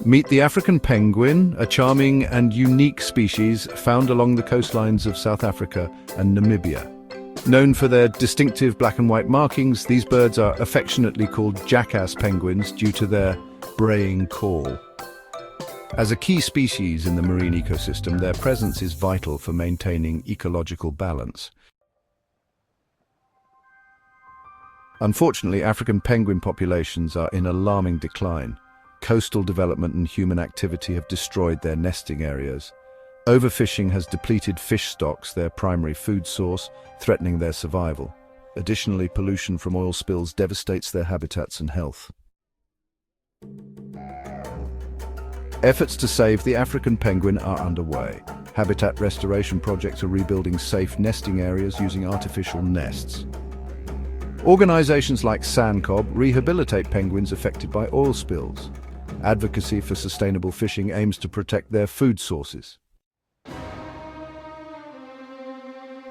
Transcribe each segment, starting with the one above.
Meet the African penguin, a charming and unique species found along the coastlines of South Africa and Namibia. Known for their distinctive black and white markings, these birds are affectionately called jackass penguins due to their braying call. As a key species in the marine ecosystem, their presence is vital for maintaining ecological balance. Unfortunately, African penguin populations are in alarming decline. Coastal development and human activity have destroyed their nesting areas. Overfishing has depleted fish stocks, their primary food source, threatening their survival. Additionally, pollution from oil spills devastates their habitats and health. Efforts to save the African penguin are underway. Habitat restoration projects are rebuilding safe nesting areas using artificial nests. Organizations like SANCCOB rehabilitate penguins affected by oil spills. Advocacy for sustainable fishing aims to protect their food sources.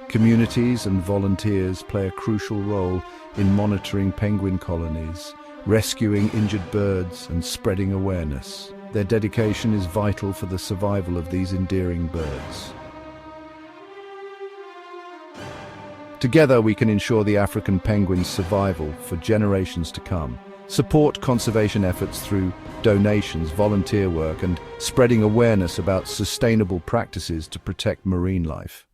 Communities and volunteers play a crucial role in monitoring penguin colonies, rescuing injured birds, and spreading awareness. Their dedication is vital for the survival of these endearing birds. Together, we can ensure the African penguin's survival for generations to come. Support conservation efforts through donations, volunteer work, and spreading awareness about sustainable practices to protect marine life.